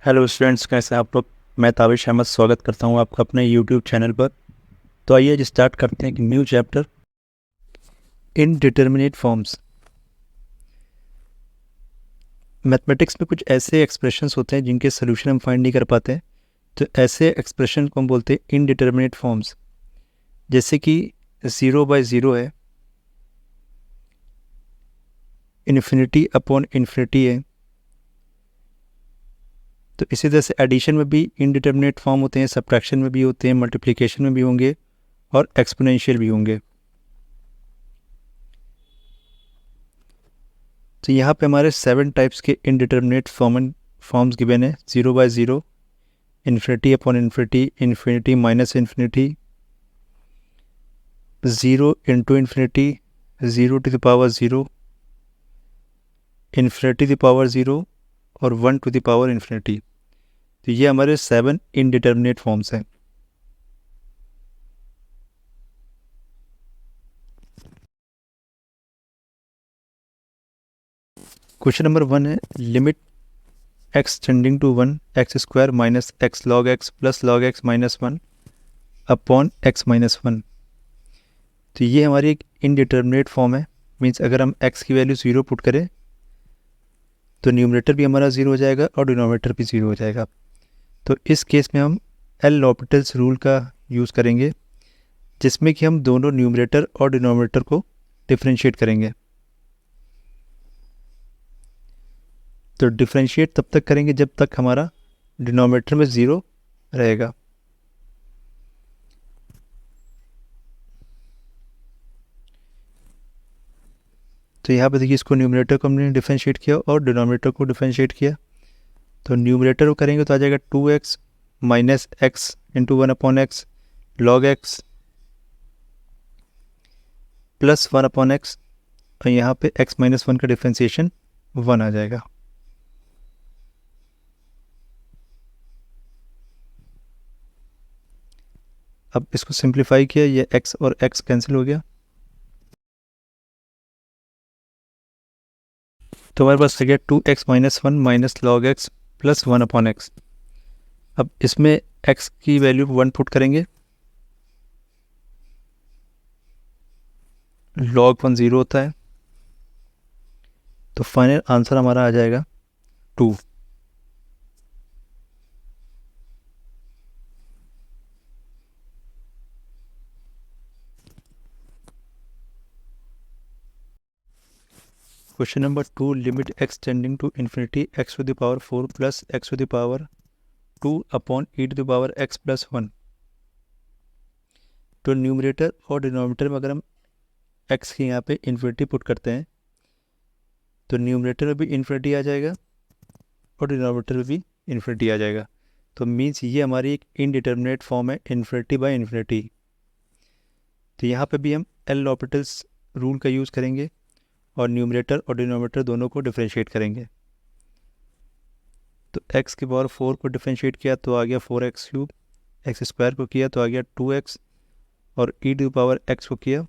Hello students, कैसे हैं आप लोग। मैं ताबिश अहमद स्वागत करता हूं आपका अपने यूट्यूब चैनल पर। तो आइए आज स्टार्ट करते हैं कि new chapter indeterminate forms. Mathematics में कुछ ऐसे एक्सप्रेशंस होते हैं जिनके सोल्यूशन हम फाइंड नहीं कर पाते हैं, तो ऐसे एक्सप्रेशन को हम बोलते हैं इनडिटरमिनेट फॉर्म्स। जैसे कि 0/0 है, इन्फिनिटी अपॉन इन्फिनिटी है। तो इसी तरह से एडिशन में भी इनडिटरमिनेट फॉर्म होते हैं, सब्ट्रैक्शन में भी होते हैं, मल्टीप्लिकेशन में भी होंगे और एक्सपोनेंशियल भी होंगे। तो यहाँ पे हमारे 7 टाइप्स के इनडिटरमिनेट फॉर्म्स गिवन है। 0/0, infinity upon infinity, infinity minus infinity, 0 into infinity, 0 to the power 0, infinity to the power 0 और 1 टू द पावर इन्फिनिटी। तो ये हमारे 7 इनडिटरमिनेट फॉर्म्स हैं। क्वेश्चन नंबर 1 है, limit x tending to 1 x square minus x log x plus log x minus 1 upon x minus 1। तो ये हमारी एक इनडिटरमिनेट फॉर्म है। मीन्स अगर हम x की वैल्यू 0 पुट करें तो न्यूमरेटर भी हमारा 0 हो जाएगा और डिनोमिनेटर भी 0 हो जाएगा। तो इस केस में हम एल लॉपिटल्स रूल का यूज़ करेंगे, जिसमें कि हम दोनों न्यूमरेटर और डिनोमिनेटर को डिफरेंशिएट करेंगे। तो डिफरेंशिएट तब तक करेंगे जब तक हमारा डिनोमिनेटर में 0 रहेगा। तो यहाँ पे देखिए, इसको न्यूमरेटर को हमने डिफरेंशिएट किया और डिनोमिनेटर को डिफरेंशिएट किया। तो न्यूमरेटर को करेंगे तो आ जाएगा 2x minus x into 1 upon x log x plus 1 upon x, और यहाँ पे x माइनस 1 का डिफरेंशिएशन 1 आ जाएगा। अब इसको सिंप्लीफाई किया, ये x और x कैंसिल हो गया। तो हमारे पास आ गया 2x minus 1 minus log x plus 1 upon x. अब इसमें x की वैल्यू 1 पुट करेंगे, लॉग 1 0 होता है, तो फाइनल आंसर हमारा आ जाएगा 2। Question number 2, limit x tending to infinity x to the power 4 plus x to the power 2 upon e to the power x plus 1। तो न्यूमरेटर और डिनोमिनेटर में अगर हम x की यहाँ पे इन्फिनिटी पुट करते हैं तो न्यूमरेटर में भी इन्फिनिटी आ जाएगा और डिनोमिनेटर में भी इन्फिनिटी आ जाएगा। तो मीन्स ये हमारी एक इनडिटरमिनेट फॉर्म है, इन्फिनिटी बाय इन्फिनिटी। तो यहाँ पे भी हम एल लॉपिटल्स रूल का यूज़ करेंगे और न्यूमरेटर और डिनोमिनेटर दोनों को डिफरेंशिएट करेंगे। तो x की पावर 4 को डिफरेंशिएट किया तो आ गया 4x क्यूब, एक्स स्क्वायर को किया तो आ गया 2x, और e to the power x को किया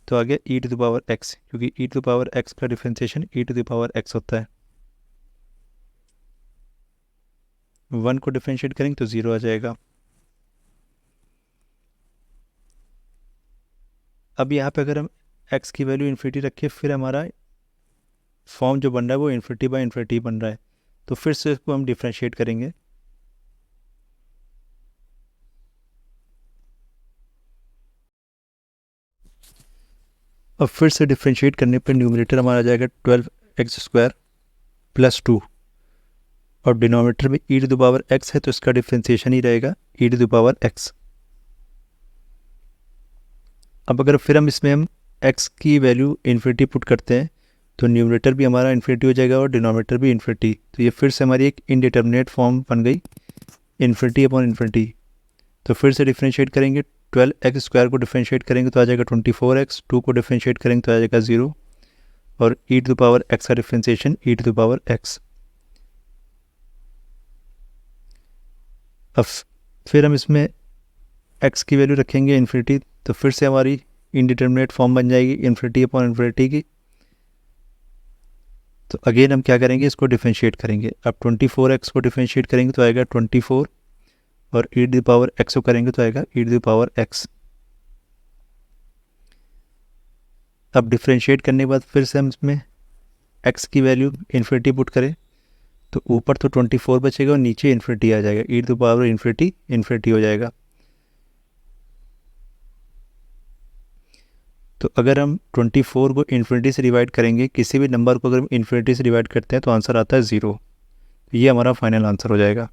तो आ गया e to the power x, क्योंकि e to the power x का differentiation e to the power x होता है। 1 को डिफरेंशिएट करेंगे तो 0 आ जाएगा। अब यहाँ पे अगर हम x की वैल्यू इन्फिनिटी रखें, फिर हमारा फॉर्म जो बन रहा है वो इन्फिनिटी बाय इन्फिनिटी बन रहा है। तो फिर से इसको हम डिफरेंशिएट करेंगे। अब फिर से डिफरेंशिएट करने पर न्यूमरेटर हमारा आ जाएगा 12x स्क्वायर प्लस 2, और डिनोमिनेटर में e to the power x है तो इसका डिफरेंशिएशन ही रहेगा e to the power x। अब अगर फिर हम x की वैल्यू इन्फिनिटी पुट करते हैं तो न्यूमरेटर भी हमारा इन्फिनिटी हो जाएगा और डिनोमिनेटर भी इन्फिनिटी। तो ये फिर से हमारी एक इनडिटरमिनेट फॉर्म बन गई, इन्फिनिटी अपॉन इन्फिनिटी। तो फिर से डिफरेंशिएट करेंगे, 12x स्क्वायर को डिफरेंशिएट करेंगे तो आ जाएगा 24x, 2 को डिफरेंशिएट करेंगे तो आ जाएगा 0, और e to the power x का differentiation e to the power x। अब फिर हम इसमें x की वैल्यू रखेंगे इन्फिनिटी, तो फिर से हमारी इनडिटरमिनेट फॉर्म बन जाएगी इन्फिनिटी अपॉन इन्फिनिटी की। तो अगेन हम क्या करेंगे, इसको डिफरेंशिएट करेंगे। अब 24x को डिफरेंशिएट करेंगे तो आएगा 24, और ई टू द पावर x को करेंगे तो आएगा ई टू द पावर x। अब डिफरेंशिएट करने के बाद फिर से हम इसमें x की वैल्यू इन्फिनिटी पुट करें तो ऊपर तो 24 बचेगा और नीचे इन्फिनिटी आ जाएगा, e to the power infinity infinity हो जाएगा। तो अगर हम 24 को इन्फिनिटी से डिवाइड करेंगे, किसी भी नंबर को अगर हम इन्फिनिटी से डिवाइड करते हैं तो आंसर आता है 0। तो ये हमारा फाइनल आंसर हो जाएगा।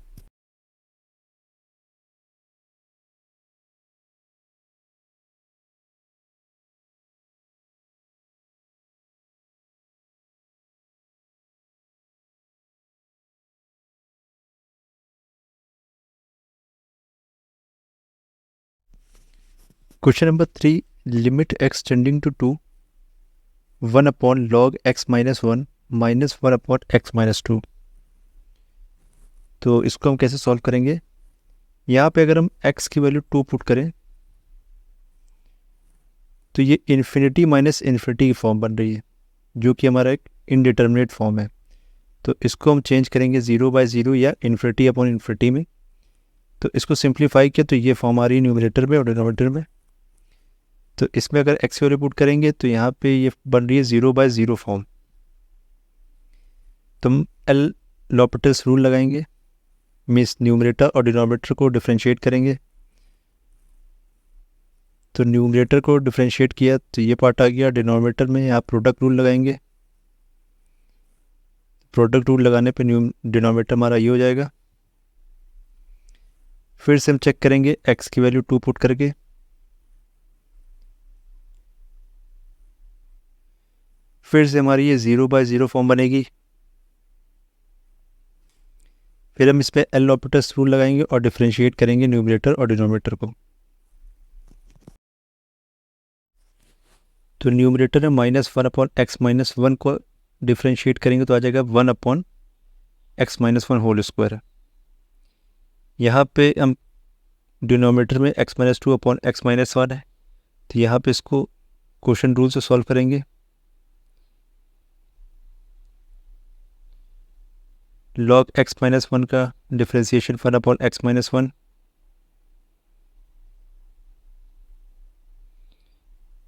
Question number 3, limit x tending to 2 1 upon log x minus 1 minus 1 upon x minus 2। तो इसको हम कैसे सॉल्व करेंगे, यहाँ पे अगर हम x की वैल्यू 2 पुट करें तो ये इन्फिनिटी माइनस इन्फिनिटी की फॉर्म बन रही है, जो कि हमारा एक इनडिटर्मिनेट फॉर्म है। तो इसको हम चेंज करेंगे 0/0 या इन्फिनिटी अपॉन इन्फिनिटी में। तो इसको सिंप्लीफाई किया तो ये फॉर्म आ रही है न्यूमरेटर में और डिनोमिनेटर में। तो इसमें अगर x वैल्यू पुट करेंगे तो यहाँ पे ये बन रही है 0/0 फॉर्म। तो हम एल लॉपिटल्स रूल लगाएंगे, मीन्स न्यूमरेटर और डिनोमिनेटर को डिफरेंशिएट करेंगे। तो न्यूमरेटर को डिफरेंशिएट किया तो ये पार्ट आ गया, डिनोमिनेटर में यहाँ प्रोडक्ट रूल लगाएंगे। प्रोडक्ट रूल लगाने पे डिनोमिनेटर हमारा ये हो जाएगा। फिर से हम चेक करेंगे x की वैल्यू 2 पुट करके, फिर से हमारी ये 0/0 फॉर्म बनेगी। फिर हम इस पर एल लॉपिटल्स रूल लगाएंगे और डिफरेंशिएट करेंगे न्यूमरेटर और डिनोमिनेटर को। तो न्यूमरेटर में -1 अपॉन x माइनस 1 को डिफरेंशिएट करेंगे तो आ जाएगा 1 upon x minus 1 whole square. यहाँ पे हम डिनोमिनेटर में x minus 2 upon x minus 1 है, तो यहाँ पे इसको क्वोशिएंट रूल से सॉल्व करेंगे। log x माइनस 1 का डिफरेंशिएशन 1 अपॉन x माइनस 1।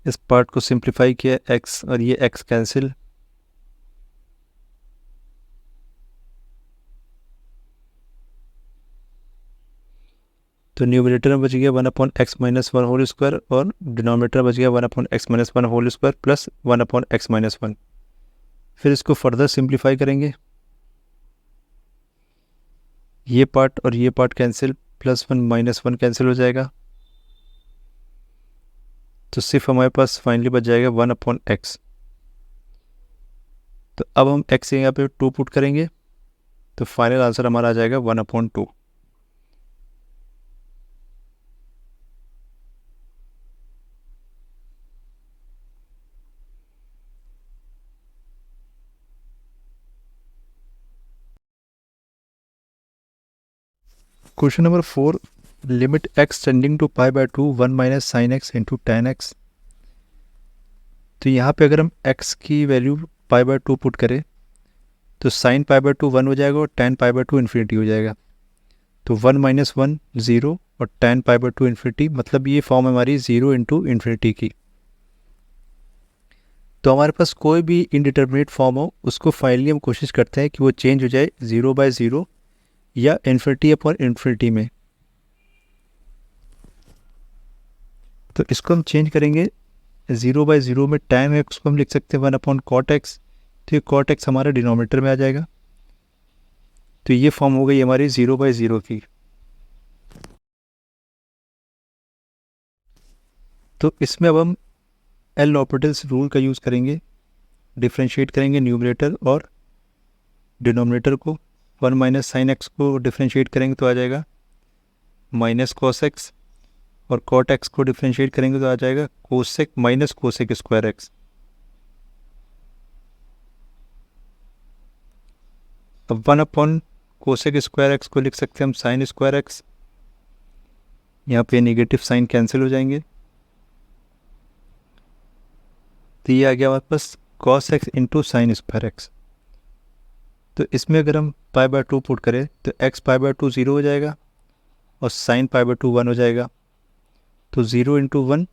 इस पार्ट को सिंप्लीफाई किया, x और ये x कैंसिल। तो न्यूमरेटर में बच गया 1 upon x minus 1 whole square और डिनोमिनेटर बच गया 1 upon x minus 1 whole square plus 1 upon x minus 1। फिर इसको फर्दर सिंप्लीफाई करेंगे, ये पार्ट और ये पार्ट कैंसिल, +1 -1 कैंसिल हो जाएगा। तो सिर्फ हमारे पास फाइनली बच जाएगा 1 अपॉन x। तो अब हम x यहाँ पे 2 पुट करेंगे तो फाइनल आंसर हमारा आ जाएगा 1 upon 2। Question number 4, limit x tending to π/2 1 minus sine x into tan x। तो यहाँ पे अगर हम x की वैल्यू π/2 पुट करें तो साइन π/2 1 हो जाएगा और tan π/2 इन्फिनिटी हो जाएगा। तो 1 - 1 0 और tan π/2 इन्फिनिटी, मतलब ये फॉर्म हमारी 0 इंटू इन्फिनिटी की। तो हमारे पास कोई भी इनडिटर्मिनेट फॉर्म हो उसको फाइनली हम कोशिश करते हैं कि वो चेंज हो जाए 0/0 या इन्फिनिटी अपॉन इन्फिनिटी में। तो इसको हम चेंज करेंगे 0/0 में tan x को हम लिख सकते हैं 1 अपॉन कॉट एक्स। तो ये कॉट एक्स हमारे डिनोमिनेटर में आ जाएगा। तो ये फॉर्म हो गई हमारी 0/0 की। तो इसमें अब हम एल लॉपिटल्स रूल का यूज़ करेंगे, डिफरेंशिएट करेंगे न्यूमरेटर और डिनोमिनेटर को। 1 माइनस साइन एक्स को डिफरेंशिएट करेंगे तो आ जाएगा माइनस कॉस एक्स, और कॉट एक्स को डिफरेंशिएट करेंगे तो आ जाएगा cosec minus cosec square x. अब 1 अपॉन कोसेक स्क्वायर एक्स को लिख सकते हैं हम साइन स्क्वायर एक्स। यहाँ पे नेगेटिव साइन कैंसिल हो जाएंगे, तो ये आ गया हमारे पास cos x into sine square x. तो इसमें अगर हम पाई बाय 2 पुट करें तो एक्स पाई बाय 2 0 हो जाएगा और साइन पाई बाय 2 1 हो जाएगा। तो 0 इंटू 1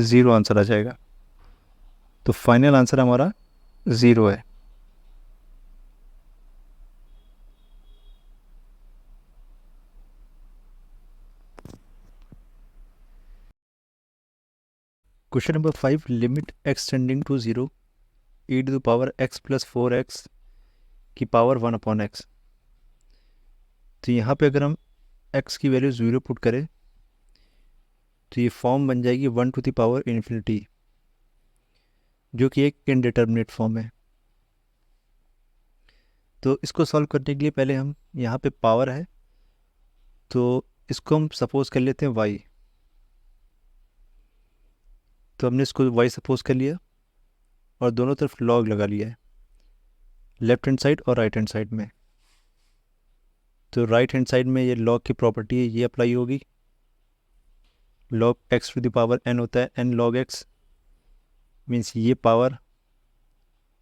0 आंसर आ जाएगा। तो फाइनल आंसर हमारा 0 है। Question number 5, limit x tending to 0 e to the power x plus 4x की पावर 1 अपॉन एक्स। तो यहाँ पे अगर हम x की वैल्यू 0 पुट करें तो ये फॉर्म बन जाएगी 1 टू द पावर इन्फिनिटी, जो कि एक इनडिटर्मिनेट फॉर्म है। तो इसको सॉल्व करने के लिए पहले हम यहाँ पे पावर है तो इसको हम सपोज कर लेते हैं y। तो हमने इसको y सपोज कर लिया और दोनों तरफ लॉग लगा लिया है, लेफ्ट हैंड साइड और राइट हैंड साइड में। तो राइट हैंड साइड में ये लॉग की प्रॉपर्टी है, ये अप्लाई होगी। Log x to the power n होता है, n log x मीन्स ये पावर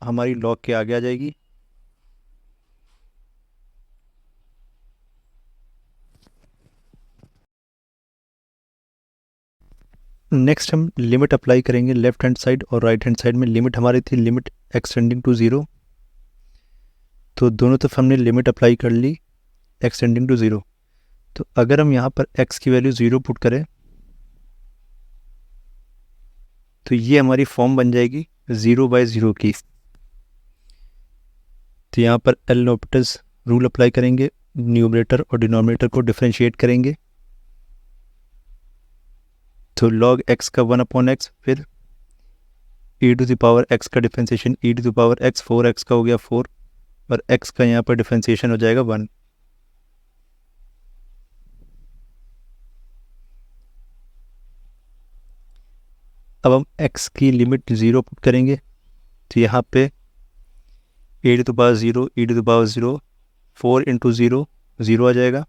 हमारी लॉग के आगे आ जाएगी। नेक्स्ट हम लिमिट अप्लाई करेंगे लेफ्ट हैंड साइड और राइट हैंड साइड में। लिमिट हमारी थी लिमिट एक्सटेंडिंग टू 0, तो दोनों तरफ हमने लिमिट अप्लाई कर ली एक्सटेंडिंग टू 0। तो अगर हम यहाँ पर x की वैल्यू 0 पुट करें तो ये हमारी फॉर्म बन जाएगी 0 बाय 0 की। तो यहाँ पर एल नॉपिटल्स रूल अप्लाई करेंगे, न्यूमरेटर और डिनोमिनेटर को डिफरेंशिएट करेंगे। तो log x का 1 अपॉन एक्स, फिर e to the power x का differentiation e to the power x, 4x का हो गया 4 और x का यहाँ पर डिफरेंशिएशन हो जाएगा 1। अब हम x की लिमिट 0 पुट करेंगे तो यहाँ पे e to the power 0 e to the power 0 4 into 0 0 आ जाएगा।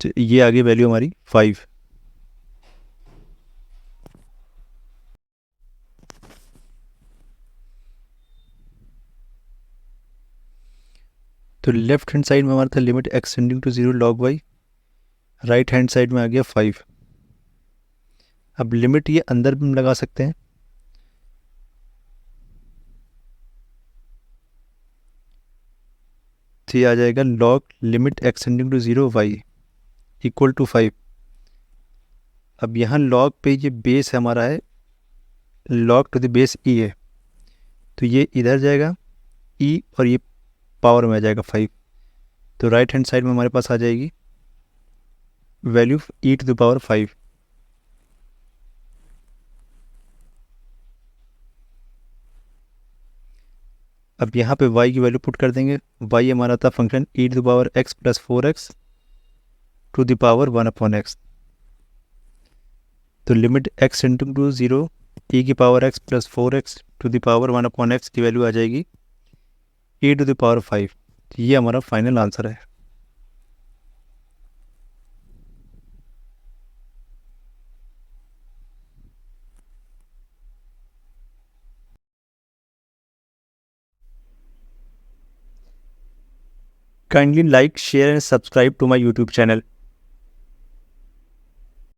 तो ये आगे वैल्यू हमारी 5। तो लेफ्ट हैंड साइड में हमारा था limit x tending to 0 log y, right hand side में आ गया 5। अब लिमिट ये अंदर भी हम लगा सकते हैं। तो ये आ जाएगा log limit x tending to 0 y equal to 5। अब यहाँ log पे ये बेस हमारा है, log to the base e है, तो ये इधर जाएगा e और ये पावर में आ जाएगा 5। तो राइट हैंड साइड में हमारे पास आ जाएगी value e to the power 5। अब यहाँ पे y की वैल्यू पुट कर देंगे। y हमारा था function e to the power x plus 4x to the power 1 upon x. तो limit x tending to 0 e की power x plus 4x to the power 1 upon x की value आ जाएगी e to the power 5। तो ये हमारा final answer है। Kindly like, share and subscribe to my YouTube channel.